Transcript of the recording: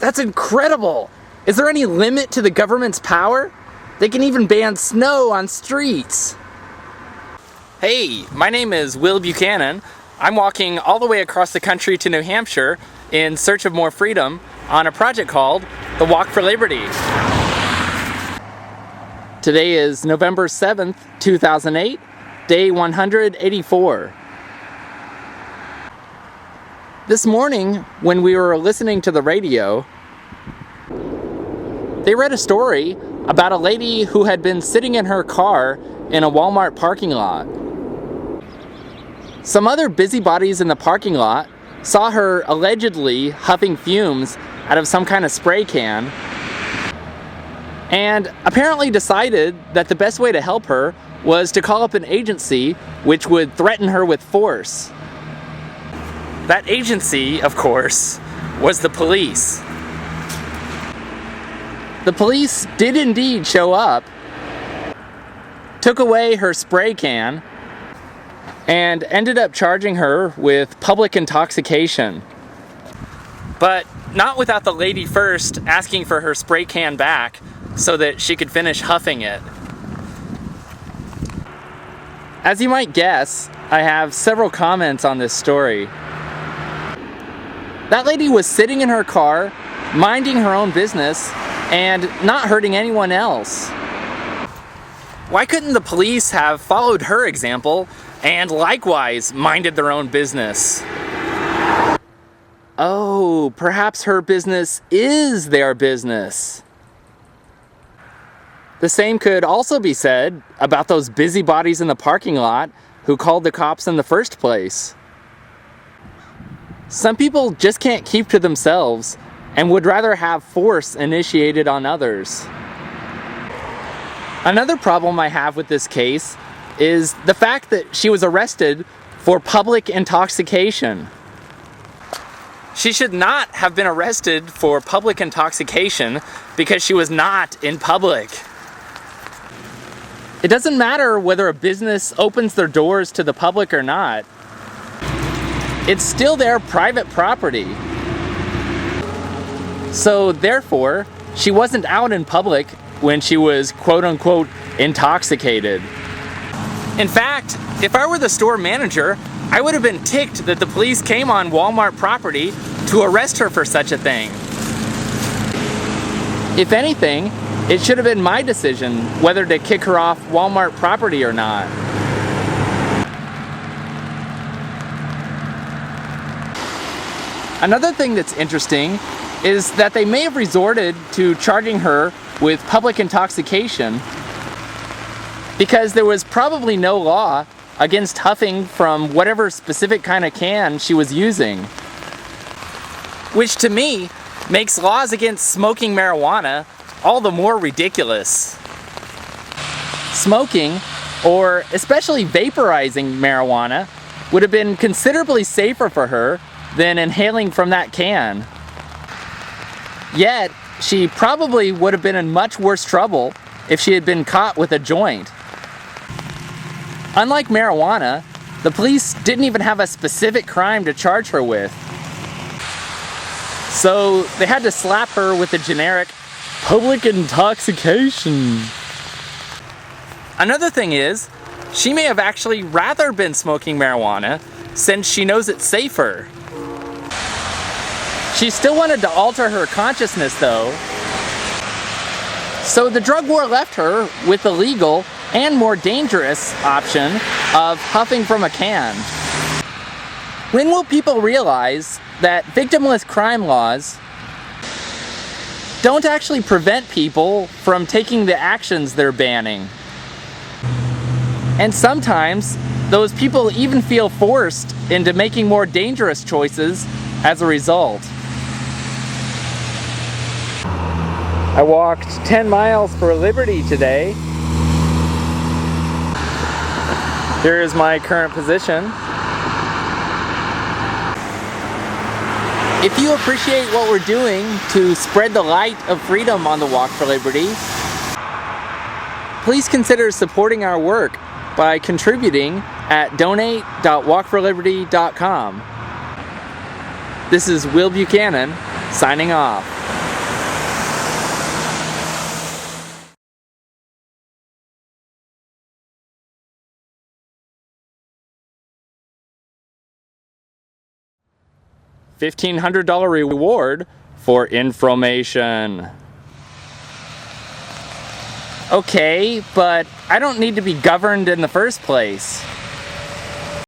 That's incredible! Is there any limit to the government's power? They can even ban snow on streets. Hey, my name is Will Buchanan. I'm walking all the way across the country to New Hampshire in search of more freedom on a project called the Walk for Liberty. Today is November 7th, 2008, day 184. This morning, when we were listening to the radio, they read a story about a lady who had been sitting in her car in a Wal-mart parking lot. Some other busybodies in the parking lot saw her allegedly huffing fumes out of some kind of spray can and apparently decided that the best way to help her was to call up an agency which would threaten her with force. That agency, of course, was the police. The police did indeed show up, took away her spray can, and ended up charging her with public intoxication. But not without the lady first asking for her spray can back so that she could finish huffing it. As you might guess, I have several comments on this story. That lady was sitting in her car, minding her own business, and not hurting anyone else. Why couldn't the police have followed her example and likewise minded their own business? Oh, perhaps her business is their business. The same could also be said about those busybodies in the parking lot who called the cops in the first place. Some people just can't keep to themselves and would rather have force initiated on others. Another problem I have with this case is the fact that she was arrested for public intoxication. She should not have been arrested for public intoxication because she was not in public. It doesn't matter whether a business opens their doors to the public or not. It's still their private property. So therefore, she wasn't out in public when she was quote-unquote intoxicated. In fact, if I were the store manager, I would have been ticked that the police came on Wal-mart property to arrest her for such a thing. If anything, it should have been my decision whether to kick her off Wal-mart property or not. Another thing that's interesting is that they may have resorted to charging her with public intoxication because there was probably no law against huffing from whatever specific kind of can she was using. Which to me makes laws against smoking marijuana all the more ridiculous. Smoking, or especially vaporizing marijuana, would have been considerably safer for her than inhaling from that can. Yet, she probably would have been in much worse trouble if she had been caught with a joint. Unlike marijuana, the police didn't even have a specific crime to charge her with. So they had to slap her with the generic public intoxication. Another thing is, she may have actually rather been smoking marijuana since she knows it's safer. She still wanted to alter her consciousness though. So the drug war left her with the legal and more dangerous option of huffing from a can. When will people realize that victimless crime laws don't actually prevent people from taking the actions they're banning? And sometimes those people even feel forced into making more dangerous choices as a result. I walked 10 miles for liberty today. Here is my current position. If you appreciate what we're doing to spread the light of freedom on the Walk for Liberty, please consider supporting our work by contributing at donate.walkforliberty.com. This is Will Buchanan, signing off. $1,500 reward for information. Okay, but I don't need to be governed in the first place.